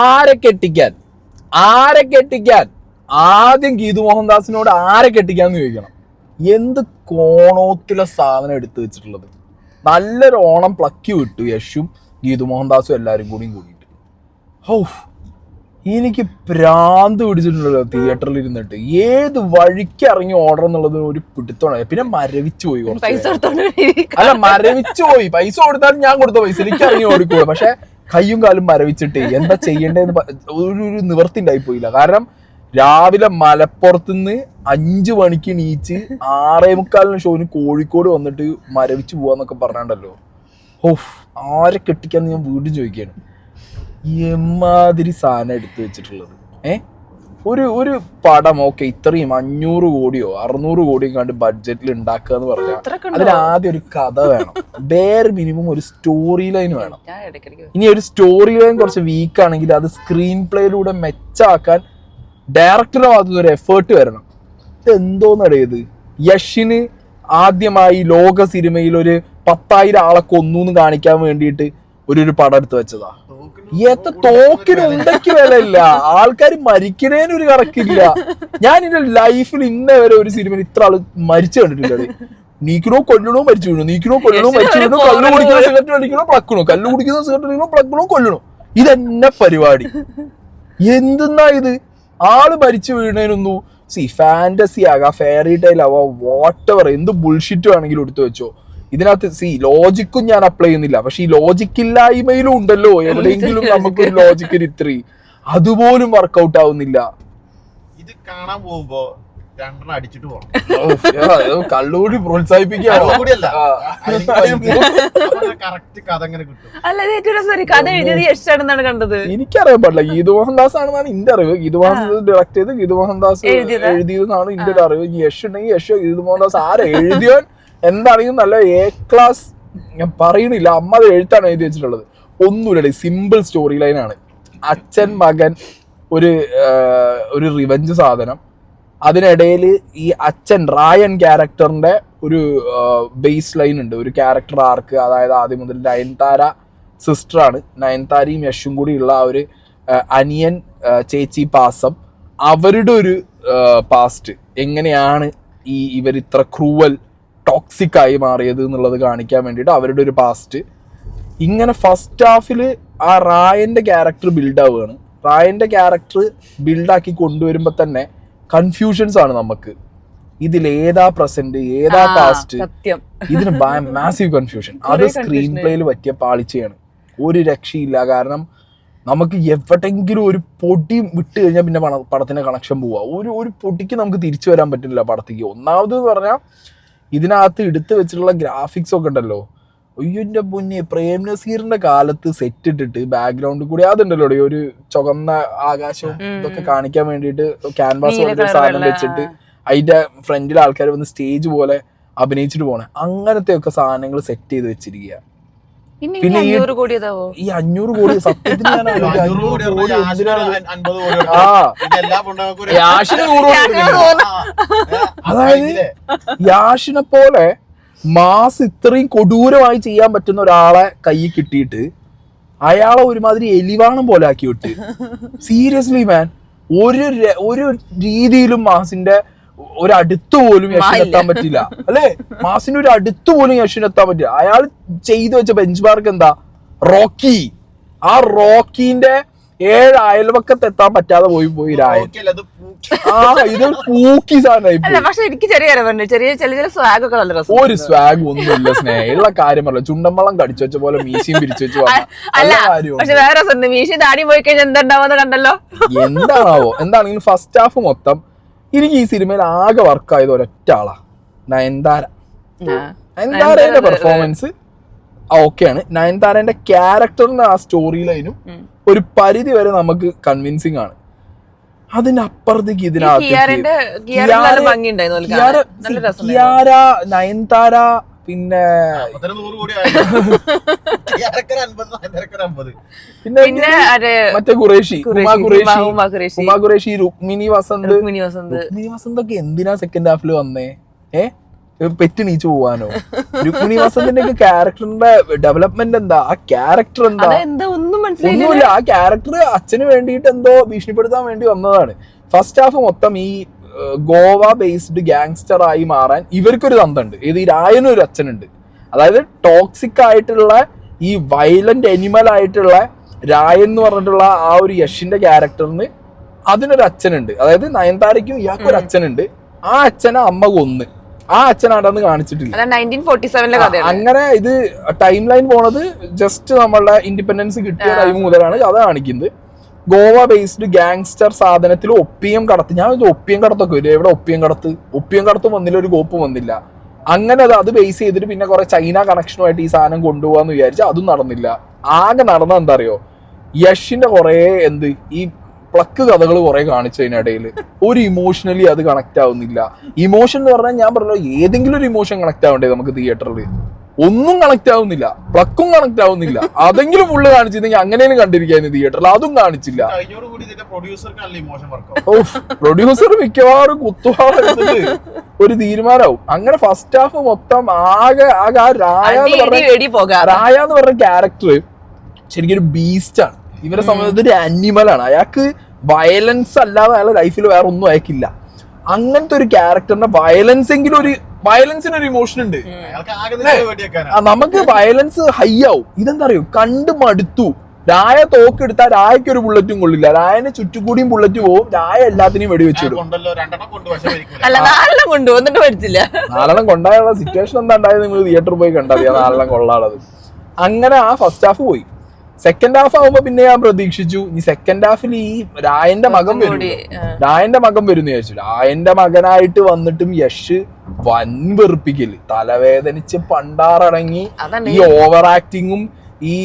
ആരെ കെട്ടിക്കാൻ ആദ്യം ഗീതു മോഹൻദാസിനോട് ആരെ കെട്ടിക്കാന്ന് ചോദിക്കണം. എന്ത് കോണോത്തിലെ സാധനം എടുത്തു വെച്ചിട്ടുള്ളത്. നല്ലൊരു ഓണം പ്ലക്കി വിട്ടു യശും ഗീതു മോഹൻദാസും എല്ലാവരും കൂടിയിട്ട്. ഹൗ, എനിക്ക് ഭ്രാന്ത് പിടിച്ചിട്ടുണ്ടല്ലോ തിയേറ്ററിൽ ഇരുന്നിട്ട്. ഏത് വഴിക്ക് ഇറങ്ങി ഓർഡർ എന്നുള്ളത് ഒരു പിടുത്തോണ. പിന്നെ മരവിച്ചു പോയി അല്ല മരവിച്ചു പോയി. പൈസ കൊടുത്താലും ഞാൻ കൊടുത്ത പൈസ എനിക്ക് ഇറങ്ങി ഓടിക്കൂടാ. പക്ഷെ കയ്യും കാലും മരവിച്ചിട്ടേ എന്താ ചെയ്യേണ്ടതെന്ന് ഒരു നിവർത്തി ഉണ്ടായി പോയില്ല. കാരണം രാവിലെ മലപ്പുറത്തുനിന്ന് 5 മണിക്ക് നീച്ച് 6:45 ഷോന് കോഴിക്കോട് വന്നിട്ട് മരവിച്ച് പോവാന്നൊക്കെ പറഞ്ഞാണ്ടല്ലോ. ഓഫ്, ആരെ കെട്ടിക്കാന്ന് ഞാൻ വീണ്ടും ചോദിക്കാണ്. എമ്മാതിരി സാധനം എടുത്തു വെച്ചിട്ടുള്ളത്. ഒരു പടം ഓക്കെ ഇത്രയും 500 കോടിയോ 600 കോടിയോ കണ്ട് ബഡ്ജറ്റിൽ ഉണ്ടാക്കുക എന്ന് പറഞ്ഞാൽ അതിനാദ്യം ഒരു കഥ വേണം. ബേർ മിനിമം ഒരു സ്റ്റോറി ലൈൻ വേണം. ഇനി ഒരു സ്റ്റോറി ലൈൻ കുറച്ച് വീക്ക് ആണെങ്കിൽ അത് സ്ക്രീൻ പ്ലേയിലൂടെ മെച്ചാക്കാൻ ഡയറക്ടറുടെ ഭാഗത്തുനിന്ന് ഒരു എഫേർട്ട് വരണം. ഇത് എന്തോന്നറിയത്? യഷിന് ആദ്യമായി ലോക സിനിമയിൽ ഒരു 10,000 ആളെ കൊന്നു കാണിക്കാൻ വേണ്ടിയിട്ട് ഒരു പടം എടുത്ത് വെച്ചതാ. എത്ര തോക്കിന് ഉണ്ടയ്ക്ക് വിലയില്ല. ആൾക്കാർ മരിക്കണേനൊരു കണക്കില്ല. ഞാൻ എന്റെ ലൈഫിൽ ഇന്നേ വരെ ഒരു സിനിമയിൽ ഇത്ര ആള് മരിച്ചു കണ്ടിട്ടില്ല. നീക്കണോ കൊല്ലണോ മരിച്ചു വീണു, നീക്കണോ കൊല്ലണോ മരിച്ചു വീണു, കല്ല് കുടിക്കുന്ന സിഗരറ്റ് അടിക്കണോ പ്ലക്കണോ, കല്ല് കുടിക്കുന്ന സിഗരറ്റ് അടിക്കണോ പ്ലക്കണോ കൊല്ലണോ. ഇതെന്നെ പരിപാടി. എന്തെന്നാ ഇത്? ആള് മരിച്ചു വീണേനൊന്നു ഫാന്റസി ആകാം, ഫെയറി ടൈൽ ആവാം, വാട്ടെവർ, എന്ത് ബുൾഷിറ്റ് വേണമെങ്കിലും എടുത്തു വെച്ചോ. ഇതിനകത്ത് ലോജിക്കും ഞാൻ അപ്ലൈ ചെയ്യുന്നില്ല. പക്ഷെ ഈ ലോജിക്കില്ലായ്മയിലും ഉണ്ടല്ലോ എവിടെയെങ്കിലും നമുക്കൊരു ലോജിക്കിന് ഇത്രയും, അതുപോലും വർക്കൗട്ട് ആവുന്നില്ല. ഇത് കാണാൻ പോകുമ്പോ അടിച്ചിട്ട് പോകണം. കള്ളുകൂടി പ്രോത്സാഹിപ്പിക്കുക. എനിക്കറിയാൻ പാടില്ല. ഗീതു മോഹൻദാസ് ആണെന്നാണ് എന്റെ അറിവ്. ഗീതു മോഹൻദാസ് ഡയറക്ട് ചെയ്ത് ഗീതു മോഹൻദാസ് എഴുതിയതെന്നാണ് എന്റെ ഒരു അറിവ്. യശ് ഉണ്ടെങ്കിൽ യശ്, ഗീതു മോഹൻദാസ് ആരെ എഴുതിയവൻ എന്താണെങ്കിലും നല്ല എ ക്ലാസ് ഞാൻ പറയണില്ല. അമ്മ അത് എഴുത്താണ് എഴുതി വെച്ചിട്ടുള്ളത്. ഒന്നുമില്ല, സിമ്പിൾ സ്റ്റോറി ലൈനാണ്. അച്ഛൻ മകൻ ഒരു റിവഞ്ച് സാധനം. അതിനിടയിൽ ഈ അച്ഛൻ റായൻ ക്യാരക്ടറിന്റെ ഒരു ബേസ് ലൈൻ ഉണ്ട്, ഒരു ക്യാരക്ടർ ആർക്ക്. അതായത് ആദ്യം മുതൽ നയൻതാര സിസ്റ്ററാണ്. നയൻതാരയും യശും കൂടി ഉള്ള ആ ഒരു അനിയൻ ചേച്ചി പാസം, അവരുടെ ഒരു പാസ്റ്റ് എങ്ങനെയാണ് ഇവർ ഇത്ര ക്രൂവൽ ടോക്സിക് ആയി മാറിയത് എന്നുള്ളത് കാണിക്കാൻ വേണ്ടിയിട്ട് അവരുടെ ഒരു പാസ്റ്റ്. ഇങ്ങനെ ഫസ്റ്റ് ഹാഫിൽ ആ റായന്റെ ക്യാരക്ടർ ബിൽഡ് ആവുകയാണ്. റായന്റെ ക്യാരക്ടർ ബിൽഡാക്കി കൊണ്ടുവരുമ്പോൾ തന്നെ കൺഫ്യൂഷൻസ് ആണ് നമുക്ക്. ഇതിലേതാ പ്രസന്റ് ഏതാ പാസ്റ്റ്, ഇതിന് മാസീവ് കൺഫ്യൂഷൻ. അത് സ്ക്രീൻ പ്ലേയിൽ പറ്റിയ പാളിച്ചയാണ്. ഒരു രക്ഷയില്ല. കാരണം നമുക്ക് എവിടെങ്കിലും ഒരു പൊടി വിട്ട് കഴിഞ്ഞാൽ പിന്നെ പടത്തിന്റെ കണക്ഷൻ പോവുക. ഒരു പൊടിക്ക് നമുക്ക് തിരിച്ചു വരാൻ പറ്റില്ല പടത്തേക്ക്. ഒന്നാമത് പറഞ്ഞാൽ ഇതിനകത്ത് എടുത്തു വെച്ചിട്ടുള്ള ഗ്രാഫിക്സ് ഒക്കെ ഉണ്ടല്ലോ. അയ്യോന്റെ മുന്നേ പ്രേം നസീറിന്റെ കാലത്ത് സെറ്റ് ഇട്ടിട്ട് ബാക്ക്ഗ്രൗണ്ടിൽ കൂടി അതുണ്ടല്ലോ ഒരു ചുവന്ന ആകാശവും ഇതൊക്കെ കാണിക്കാൻ വേണ്ടിയിട്ട് ക്യാൻവാസ് പോലത്തെ സാധനം വെച്ചിട്ട് അതിന്റെ ഫ്രണ്ടിൽ ആൾക്കാർ വന്ന് സ്റ്റേജ് പോലെ അഭിനയിച്ചിട്ട് പോണേ. അങ്ങനത്തെ ഒക്കെ സാധനങ്ങൾ സെറ്റ് ചെയ്ത് വെച്ചിരിക്കുക. പിന്നെ ഈ 500 കോടി സത്യത്തിന് അതായത് യാഷിനെ പോലെ മാസ് ഇത്രയും കൊടൂരമായി ചെയ്യാൻ പറ്റുന്ന ഒരാളെ കൈ കിട്ടിയിട്ട് അയാളെ ഒരുമാതിരി എലിവാണം പോലെ ആക്കി വിട്ട്. സീരിയസ്ലി മാൻ, ഒരു രീതിയിലും മാസിന്റെ ഒരു അടുത്ത് പോലും യശിനെത്താൻ പറ്റില്ല. അല്ലെ, മാസിന്റെ ഒരു അടുത്ത് പോലും യശിനെത്താൻ പറ്റില്ല. അയാൾ ചെയ്തു വെച്ച ബെഞ്ച് മാർക്ക് എന്താ? റോക്കി. ആ റോക്കിന്റെ 7 അയൽവക്കത്ത് എത്താൻ പറ്റാതെ പോയി രായൻ. ഇത് പൂക്കി സാധനമായി. ഒരു സ്വാഗ് ഒന്നുമില്ല. സ്നേഹമുള്ള കാര്യം പറഞ്ഞ ചുണ്ടമ്പളം കടിച്ചു വെച്ച പോലെ മീശയും പിരിച്ചു വെച്ച് എന്താണാവോ. എന്താണെങ്കിലും ഫസ്റ്റ് ഹാഫ് മൊത്തം എനിക്ക് ഈ സിനിമയിൽ ആകെ വർക്കായത് ഒരൊറ്റ ആളാ, നയൻതാരേന്റെ പെർഫോമൻസ് ഓക്കെയാണ്. നയൻതാരേന്റെ ക്യാരക്ടറിന്റെ ആ സ്റ്റോറി ലൈനും ഒരു പരിധി വരെ നമുക്ക് കൺവിൻസിങ് ആണ്. അതിനപ്പുറത്തേക്ക് ഇതിനകത്ത് നയൻതാര പിന്നെ മറ്റേ ഖുറേഷി രുക്മിണി വസന്ത് ഒക്കെ എന്തിനാ സെക്കൻഡ് ഹാഫിൽ വന്നേ? പെറ്റ് നീച്ചു പോവാനോ? രുക്മിണി വസന്തിന്റെ ഒക്കെ ക്യാരക്ടറിന്റെ ഡെവലപ്മെന്റ് എന്താ? ആ ക്യാരക്ടർ എന്താ? ഒന്നുമില്ല. ആ ക്യാരക്ടർ അച്ഛന് വേണ്ടിയിട്ട് എന്തോ ഭീഷണിപ്പെടുത്താൻ വേണ്ടി വന്നതാണ്. ഫസ്റ്റ് ഹാഫ് മൊത്തം ഈ ഗോവ ബേസ്ഡ് ഗാങ്സ്റ്റർ ആയി മാറാൻ ഇവർക്കൊരു തന്ത്രമുണ്ട്. ഈ രായനും ഒരു അച്ഛനുണ്ട്. അതായത് ടോക്സിക് ആയിട്ടുള്ള ഈ വയലന്റ് അനിമൽ ആയിട്ടുള്ള രായൻ എന്ന് പറഞ്ഞിട്ടുള്ള ആ ഒരു യഷിന്റെ ക്യാരക്ടറിന് അതിനൊരു അച്ഛനുണ്ട്. അതായത് നയൻതാരയ്ക്കും ഇയാൾക്കൊരു അച്ഛനുണ്ട്. ആ അച്ഛനെ അമ്മ കൊന്ന്. ആ അച്ഛനാണെന്ന് കാണിച്ചിട്ടില്ല. അങ്ങനെ ഇത് ടൈം ലൈൻ പോണത് ജസ്റ്റ് നമ്മളുടെ ഇൻഡിപെൻഡൻസ് കിട്ടിയ ടൈം മുതലാണ് കഥ കാണിക്കുന്നത്. ഗോവ ബേസ്ഡ് ഗാങ്സ്റ്റർ സാധനത്തിൽ ഒപ്പിയം കടത്ത്. ഞാൻ ഒപ്പിയം കടത്തൊക്കെ വരും. എവിടെ ഒപ്പിയം കടത്തും വന്നില്ല, ഒരു കോപ്പും വന്നില്ല. അങ്ങനെ അത് ബേസ് ചെയ്തിട്ട് പിന്നെ കുറെ ചൈന കണക്ഷനുമായിട്ട് ഈ സാധനം കൊണ്ടുപോകാന്ന് വിചാരിച്ചു. അതും നടന്നില്ല. ആകെ നടന്ന എന്താ അറിയോ, യഷിന്റെ കുറെ ഈ പ്ലക്ക് കഥകൾ കുറെ കാണിച്ചതിനിടയിൽ ഒരു ഇമോഷണലി അത് കണക്ട് ആവുന്നില്ല. ഇമോഷൻ എന്ന് പറഞ്ഞാൽ ഞാൻ പറഞ്ഞല്ലോ, ഏതെങ്കിലും ഒരു ഇമോഷൻ കണക്ട് ആവണ്ടേ നമുക്ക് തിയേറ്ററിൽ? ഒന്നും കണക്ട് ആവുന്നില്ല. പ്ലക്കും കണക്ട് ആവുന്നില്ല. അതെങ്കിലും ഫുള്ള് കാണിച്ചിരുന്നെങ്കിൽ അങ്ങനെയും കണ്ടിരിക്കായിരുന്നു തിയേറ്ററിൽ. അതും കാണിച്ചില്ല. പ്രൊഡ്യൂസർ മിക്കവാറും കുത്തുവാറെടുത്തിട്ട് ഒരു തീരുമാനമാവും. അങ്ങനെ ഫസ്റ്റ് ഹാഫ് മൊത്തം ആകെ ആ രായ എന്ന് പറഞ്ഞ ക്യാരക്ടർ ശരിക്കും ഒരു ബീസ്റ്റാണ്. ഇവരെ സംബന്ധിച്ച് ഒരു അനിമലാണ്. അയാൾക്ക് വയലൻസ് അല്ലാതെ അയാളുടെ ലൈഫിൽ വേറെ ഒന്നും അയക്കില്ല. അങ്ങനത്തെ ഒരു ക്യാരക്ടറിന്റെ വയലൻസിനൊരു ഇമോഷൻ ഉണ്ട്. നമുക്ക് വയലൻസ് ഹൈ ആവും. ഇതെന്താ അറിയോ, കണ്ട് മടുത്തു. രായ തോക്കെടുത്താൽ രായക്ക് ഒരു ബുള്ളറ്റും കൊള്ളില്ല. രായന് ചുറ്റുകൂടിയും ബുള്ളറ്റ് പോവും. രായ എല്ലാത്തിനെയും വെടിവെച്ചിടും. 4 കൊണ്ടായുള്ള സിറ്റുവേഷൻ എന്താ ഉണ്ടായത് നിങ്ങൾ തിയേറ്ററിൽ പോയി കണ്ടാൽ 4 കൊള്ളാളത്. അങ്ങനെ ആ ഫസ്റ്റ് ഹാഫ് പോയി. സെക്കൻഡ് ഹാഫ് ആവുമ്പോ പിന്നെ ഞാൻ പ്രതീക്ഷിച്ചു ഈ സെക്കൻഡ് ഹാഫിൽ ഈ രായന്റെ മകൻ വരും വിചാരിച്ചു. രായന്റെ മകനായിട്ട് വന്നിട്ടും യഷ് വൻ വെറുപ്പിക്കല്, തലവേദനിച്ച് പണ്ടാറടങ്ങി. ഈ ഓവർ ആക്ടിങ്ങും ഈ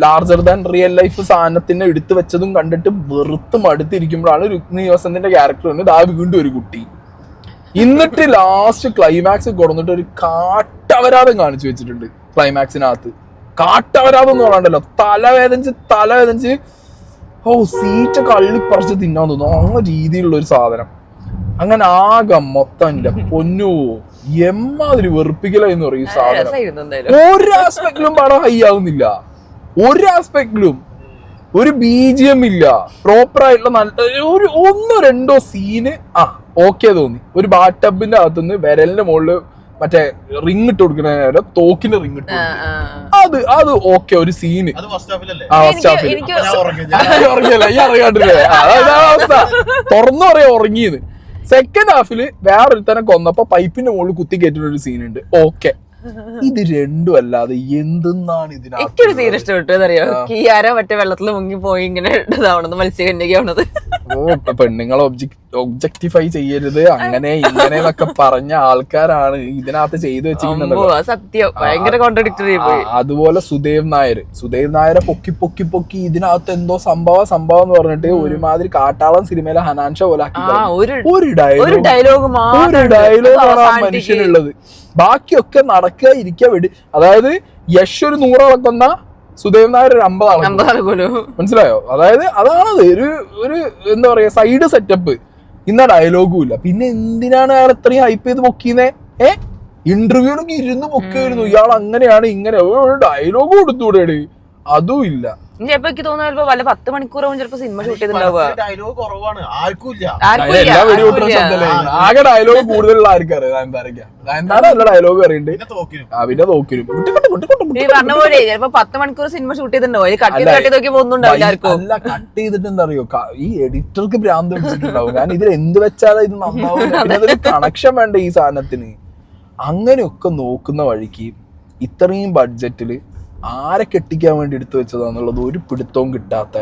ലാർജർ ദാൻ റിയൽ ലൈഫ് സാധനത്തിന്റെ എടുത്തു വെച്ചതും കണ്ടിട്ട് വെറുത്ത് മടുത്തിരിക്കുമ്പോഴാണ് രുക്മിണി വസന്തിന്റെ ക്യാരക്ടർ വന്ന് വീണ്ടും ഒരു കുട്ടി. എന്നിട്ട് ലാസ്റ്റ് ക്ലൈമാക്സ് കൊടുന്നിട്ട് ഒരു കാട്ടവരാധം കാണിച്ചു വെച്ചിട്ടുണ്ട്. ക്ലൈമാക്സിനകത്ത് കാട്ടവരാധം എന്ന് പറയാണ്ടല്ലോ, തലവേദനിച്ച് സീറ്റ് കള്ളിപ്പറിച്ച് തിന്നാൻ തോന്നുന്നു. ആ രീതിയിലുള്ള ഒരു സാധനം. അങ്ങനെ ആകെ മൊത്തം എന്റെ പൊന്നു എമ്മാതിരി വെറുപ്പിക്കലെന്ന് പറയും സാധനം. ഒരു ആസ്പെക്ടിലും പടം ഹൈ ആവുന്നില്ല. ഒരു ആസ്പെക്ടിലും ഒരു BGM ഇല്ല. പ്രോപ്പർ ആയിട്ടുള്ള നല്ല ഒരു 1-2 സീന് ഓക്കെ തോന്നി. ഒരു ബാത്ത് ടബിന്റെ അകത്തുനിന്ന് വിരലിന്റെ മുകളില് മറ്റേ റിങ് ഇട്ട് കൊടുക്കുന്ന തോക്കിന് റിങ് ഇട്ട് അത് ഓക്കെ ഒരു സീന്. തുറന്നു പറയാ ഉറങ്ങിയത്. സെക്കൻഡ് ഹാഫില് വേറൊരുത്തനെ കൊന്നപ്പോ പൈപ്പിന്റെ മുകളിൽ കുത്തി കയറ്റുന്ന ഒരു സീനുണ്ട്. ഓക്കെ, ഇത് രണ്ടും അല്ലാതെ എന്തെന്നാണ് ഇതിനൊരു സീൻ ഇഷ്ടപ്പെട്ടു. കിയാര മറ്റേ വെള്ളത്തിൽ മുങ്ങി പോയി ഇങ്ങനെ മത്സ്യകന്യകയാവണത്. പെണ്ണുങ്ങളെ ഒബ്ജക്ടിഫൈ ചെയ്യരുത് അങ്ങനെ ഇങ്ങനെ എന്നൊക്കെ പറഞ്ഞ ആൾക്കാരാണ് ഇതിനകത്ത് ചെയ്തു വെച്ചിരിക്കുന്നത്. അതുപോലെ സുദേവ് നായരെ പൊക്കി ഇതിനകത്ത് എന്തോ സംഭവം എന്ന് പറഞ്ഞിട്ട് ഒരുമാതിരി കാട്ടാളം സിനിമയിലെ ഹനാൻഷ പോലെ ഒരു ഡയലോഗാണ് ആ മനുഷ്യനുള്ളത്. ബാക്കിയൊക്കെ നടക്കുക ഇരിക്കുക വെടി. അതായത് യശ് ഒരു 100 അളക്കുന്ന സുദേവ് നായർ ഒരു 50 മനസ്സിലായോ? അതായത് അതാണത് ഒരു എന്താ പറയാ സൈഡ് സെറ്റപ്പ്. ഇന്ന ഡയലോഗും ഇല്ല. പിന്നെ എന്തിനാണ് അയാൾ ഇത്രയും ഹൈപ്പ് ചെയ്ത് പൊക്കിന്നേ? ഇന്റർവ്യൂലൊക്കെ ഇരുന്ന് പൊക്കായിരുന്നു ഇയാൾ അങ്ങനെയാണ് ഇങ്ങനെ. ഡയലോഗ് കൊടുത്തൂടെ? അതും ഇല്ല. എനിക്ക് തോന്നുന്നു വല്ല 10 മണിക്കൂറാവും ചിലപ്പോ സിനിമ ഷൂട്ട് ചെയ്തിട്ടുണ്ടാവുക. ആകെ ഡയലോഗ് കൂടുതലുള്ള ആർക്കറിയാം? നല്ല ഡയലോഗ് അറിയണ്ട്. പിന്നെ നോക്കിനും പറഞ്ഞ പോലെ ചിലപ്പോ 10 മണിക്കൂർ സിനിമ ഷൂട്ട് ചെയ്തിട്ടുണ്ടാവും. അല്ല, കട്ട് ചെയ്തിട്ട് എന്താ അറിയോ, ഈ എഡിറ്റർക്ക് ഭ്രാന്ത് പിടിച്ചിട്ടുണ്ടാവും. കാരണം ഇതിൽ എന്ത് വെച്ചാലും ഇത് നന്നാവും. പിന്നെ അതൊരു കണക്ഷൻ വേണ്ട ഈ സാധനത്തിന്. അങ്ങനെയൊക്കെ നോക്കുന്ന വഴിക്ക് ഇത്രയും ബഡ്ജറ്റില് ആരെ കെട്ടിക്കാൻ വേണ്ടി എടുത്തു വെച്ചതാന്നുള്ളത് ഒരു പിടുത്തവും കിട്ടാത്ത,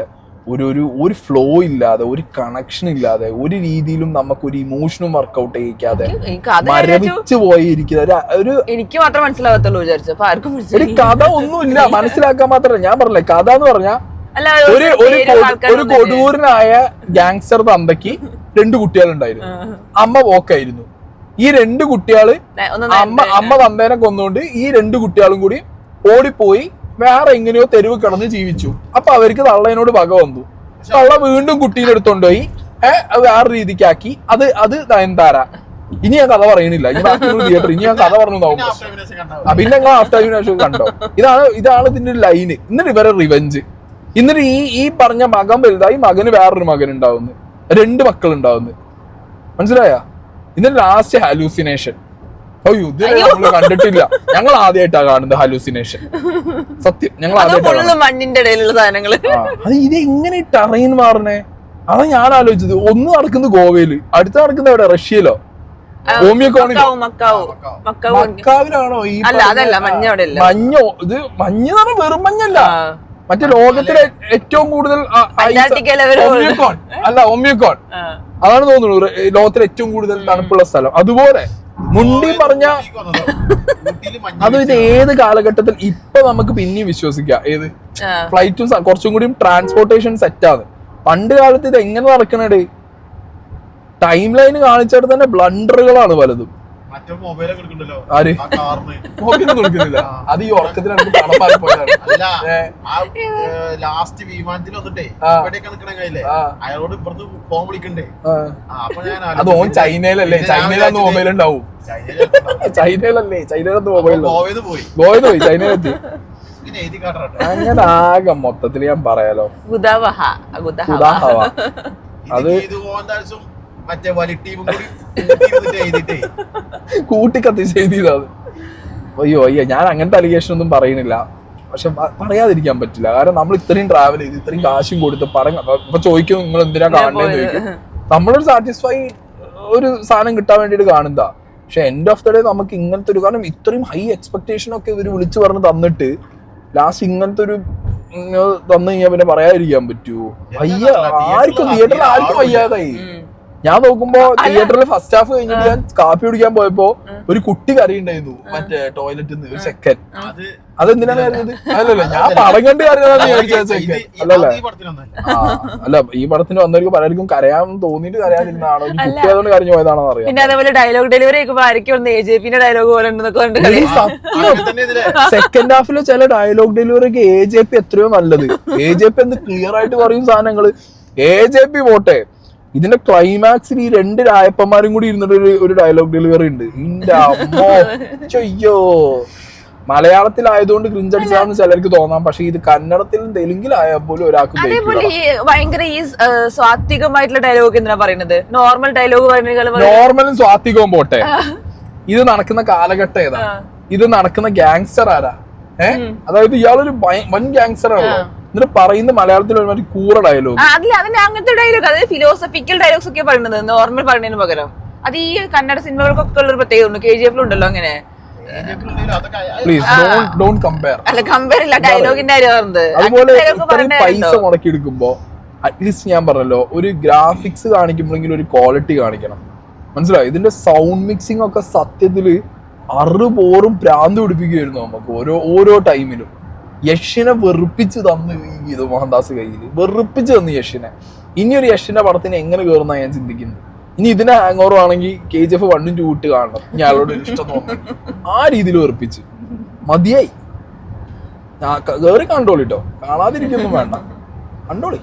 ഒരു ഫ്ലോ ഇല്ലാതെ, ഒരു കണക്ഷൻ ഇല്ലാതെ, ഒരു രീതിയിലും നമുക്കൊരു ഇമോഷനും വർക്കൗട്ട് ചെയ്യിക്കാതെ മരവിച്ചു പോയിരിക്കുന്ന ഒരു എനിക്ക് മാത്രം മനസ്സിലാകത്തുള്ളൂ വിചാരിച്ചപ്പോ ആർക്കും ഒരു കഥ ഒന്നുമില്ല. മനസ്സിലാക്കാൻ മാത്രമല്ല. ഞാൻ പറഞ്ഞില്ലേ, കഥ എന്ന് പറഞ്ഞാൽ ഒരു കൊടൂരനായ ഗാങ്സ്റ്റർ തന്തയ്ക്ക് 2 കുട്ടികളുണ്ടായിരുന്നു. അമ്മ പോക്കായിരുന്നു. ഈ 2 കുട്ടികള് അമ്മ തന്തേനെ കൊന്നുകൊണ്ട് ഈ 2 കുട്ടികളും കൂടി ഓടിപ്പോയി വേറെ എങ്ങനെയോ തെരുവ് കിടന്ന് ജീവിച്ചു. അപ്പൊ അവർക്ക് തള്ളേനോട് പക വന്നു. തള്ള വീണ്ടും കുട്ടീനെ എടുത്തോണ്ടുപോയി വേറെ രീതിക്കാക്കി. അത് നയൻതാര. ഇനി ഞാൻ കഥ പറയണില്ല, ഇനി ബാക്കി തിയേറ്റർ, ഇനി ഞാൻ കഥ പറഞ്ഞാവും. പിന്നെ ഞങ്ങൾ ആഫ്റ്റർ ശേഷം കണ്ടോ. ഇതാണ് ഇതിന്റെ ലൈന്. എന്നിട്ട് ഇവരെ റിവെഞ്ച്. എന്നിട്ട് ഈ പറഞ്ഞ മകൻ വലുതായി, മകന് വേറൊരു മകൻ ഉണ്ടാവുന്നു, 2 മക്കൾ ഉണ്ടാവുന്നു. മനസ്സിലായ? എന്നിട്ട് ലാസ്റ്റ് ഹാലൂസിനേഷൻ. അയ്യോ, ഇത് നമ്മള് കണ്ടിട്ടില്ല. ഞങ്ങൾ ആദ്യമായിട്ടാ കാണുന്നത് ഹാലൂസിനേഷൻ. സത്യം, ഞങ്ങൾ ആദ്യമായിട്ടാണ്. മണ്ണിന്റെ ഇടയിലുള്ള സാധനങ്ങള്. അത് ഇത് എങ്ങനെ ടെറൈൻ മാറണേ? അതാ ഞാൻ ആലോചിച്ചത്. ഒന്ന് നടക്കുന്നത് ഗോവയില്, അടുത്ത നടക്കുന്നത് എവിടെ? റഷ്യയിലോ മക്കാവിലാണോ? ഈ മഞ്ഞോ? ഇത് മഞ്ഞ് എന്ന് പറഞ്ഞാൽ വെറും മഞ്ഞല്ല, മറ്റേ ലോകത്തിലെ ഏറ്റവും കൂടുതൽ ഒമ്യൂക്കോൺ അതാണ് തോന്നുന്നു ലോകത്തിലെ ഏറ്റവും കൂടുതൽ തണുപ്പുള്ള സ്ഥലം. അതുപോലെ മുണ്ടി പറഞ്ഞ അതും ഇത് ഏത് കാലഘട്ടത്തിൽ ഇപ്പൊ നമുക്ക് പിന്നെയും വിശ്വസിക്കാം. ഏത് ഫ്ലൈറ്റും കുറച്ചും കൂടി ട്രാൻസ്പോർട്ടേഷൻ സെറ്റാണ്. പണ്ട് കാലത്ത് ഇത് എങ്ങനെ നടക്കണേ? ടൈം ലൈന് കാണിച്ചിട്ട് തന്നെ ബ്ലണ്ടറുകളാണ് പലതും. ആര് മൊബൈൽ കൊടുക്കുന്നില്ല? അത് ഈ ഉറക്കത്തിലാണ് പണം മാറി പോയതാണ്. ലാസ്റ്റ് വിമാനത്തിൽ വന്നിട്ടേ അയാളോട് ഇപ്പുറത്ത് ഫോൺ വിളിക്കണ്ടേ? അത് ഓൻ ചൈനയിലല്ലേ? ചൈനയിലന്ന് മൊബൈൽ ഉണ്ടാവും. ചൈനയിലല്ലേ? ചൈനയിലന്ന് മൊബൈൽ പോയത് പോയി, ചൈനയിലെത്തി. അങ്ങനെ ആകെ മൊത്തത്തിൽ ഞാൻ പറയാലോ അത് മറ്റേ വലിയ ടീമും കൂട്ടിക്കത്തിച്ച് എഴുതിയതാണ്. അയ്യോ ഞാൻ അങ്ങനത്തെ അലിഗേഷൻ ഒന്നും പറയുന്നില്ല, പക്ഷെ പറയാതിരിക്കാൻ പറ്റില്ല. കാരണം നമ്മൾ ഇത്രയും ട്രാവൽ ചെയ്ത് ഇത്രയും കാശും കൊടുത്ത് ഇപ്പൊ ചോദിക്കും നിങ്ങൾ എന്തിനാ കാണുന്നതെന്ന് ചോദിക്കും. നമ്മളൊരു സാറ്റിസ്ഫൈ ഒരു സാധനം കിട്ടാൻ വേണ്ടിട്ട് കാണുന്നതാ. പക്ഷെ എൻഡ് ഓഫ് ദ ഡേ നമുക്ക് ഇങ്ങനത്തെ ഒരു, കാരണം ഇത്രയും ഹൈ എക്സ്പെക്ടേഷൻ ഒക്കെ ഇവര് വിളിച്ചു പറഞ്ഞ് തന്നിട്ട് ലാസ്റ്റ് ഇങ്ങനത്തെ ഒരു തന്നു കഴിഞ്ഞാൽ പിന്നെ പറയാതിരിക്കാൻ പറ്റുമോ? ആർക്കും തിയേറ്ററിൽ ആർക്കും വയ്യാതായി. ഞാൻ നോക്കുമ്പോ തിയേറ്ററിൽ ഫസ്റ്റ് ഹാഫ് കഴിഞ്ഞിട്ട് ഞാൻ കാപ്പി കുടിക്കാൻ പോയപ്പോ ഒരു കുട്ടി കരയുണ്ടായിരുന്നു മറ്റേ ടോയ്ലറ്റിൽ നിന്ന്, ഒരു സെക്കൻഡ്. അതെന്തിനാണ് കരഞ്ഞത്? അല്ലല്ല, ഞാൻ പടം കണ്ട് കരഞ്ഞതാന്ന് വിചാരിച്ച സെക്കൻഡ്. അല്ലല്ലേ? അല്ല, ഈ പടത്തിന് വന്നവർക്ക് പലർക്കും കരയാൻ തോന്നിയിട്ട് കരയാതിരുന്നാണോ, ഈ കുട്ടി അതുകൊണ്ട് കരഞ്ഞു പോയതാണോ അറിയാം. പിന്നെ അതേപോലെ ഡയലോഗ് ഡെലിവറി AJPന്റെ ഡയലോഗ് പോലെ സെക്കൻഡ് ഹാഫിലെ ചില ഡയലോഗ് ഡെലിവറി ഒക്കെ AJP എത്രയോ നല്ലത്. AJP എന്ത് ക്ലിയർ ആയിട്ട് പറയും സാധനങ്ങള്. AJP പോട്ടെ, ഇതിന്റെ ക്ലൈമാക്സിൽ ഈ 2 രായപ്പന്മാരും കൂടി ഇരുന്നിട്ട് ഒരു ഡയലോഗ് ഡെലിവറി ഉണ്ട്. ഇന്റെ അമ്മോ, അയ്യോ. മലയാളത്തിലായതുകൊണ്ട് ക്രിഞ്ചടിച്ചാന്ന് ചിലർക്ക് തോന്നാം, പക്ഷെ ഇത് കന്നഡത്തിലും തെലുങ്കിലായാൽ പോലും ഒരാൾക്ക് ഭയങ്കര ഈ സ്വാത്വികമായിട്ടുള്ള ഡയലോഗ് എന്തിനാ പറയുന്നത്? നോർമൽ ഡയലോഗ് നോർമലും സ്വാത്വികവും പോട്ടെ, ഇത് നടക്കുന്ന കാലഘട്ടം ഏതാ? ഇത് നടക്കുന്ന ഗാങ്സ്റ്റർ ആരാ? അതായത് ഇയാളൊരു വൻ ഗാങ്സ്റ്റർ ആണോ? എന്നിട്ട് പറയുന്ന മലയാളത്തിൽ ഒരു കൂറ ഡയലോഗ്. അതിന് അങ്ങനത്തെ ഡയലോഗ്, അതായത് ഫിലോസഫിക്കൽ ഡയലോഗ്സ് ഒക്കെ പറയുന്നത് നോർമൽ പറയുന്നതിന് പകരം. അത് ഈ കന്നഡ സിനിമകൾക്കൊക്കെ ഉള്ള ഒരു പ്രത്യേകത KGF ഉണ്ടല്ലോ അങ്ങനെ. അതുപോലെ ഇത്രയും പൈസ മുടക്കിയെടുക്കുമ്പോ അറ്റ്ലീസ്റ്റ് ഞാൻ പറഞ്ഞല്ലോ, ഒരു ഗ്രാഫിക്സ് കാണിക്കുമ്പോഴെങ്കിലും ഒരു ക്വാളിറ്റി കാണിക്കണം. മനസ്സിലായി? ഇതിന്റെ സൗണ്ട് മിക്സിംഗ് ഒക്കെ സത്യത്തില് അറുപോറും ഭ്രാന്ത് പിടിപ്പിക്കുകയായിരുന്നു നമുക്ക് ഓരോ ടൈമിലും. യഷിനെ വെറുപ്പിച്ച് തന്നു ഈ മോഹൻദാസ് കയ്യില്, വെറുപ്പിച്ച് തന്നു യഷിനെ. ഇനിയൊരു യഷിന്റെ പടത്തിന് എങ്ങനെ കയറുന്ന ഞാൻ ചിന്തിക്കുന്നത്. ഇനി ഇതിനെ ഹാങ് ഓവർ ആണെങ്കിൽ KGF 1 ഉം 2 ഇട്ട് കാണണം. ഞാളോട് ഇഷ്ടം തോന്നി ആ രീതിയിൽ വെറുപ്പിച്ച് മതിയായി. കയറി കണ്ടോളിട്ടോ, കാണാതിരിക്കൊന്നും വേണ്ട, കണ്ടോളി.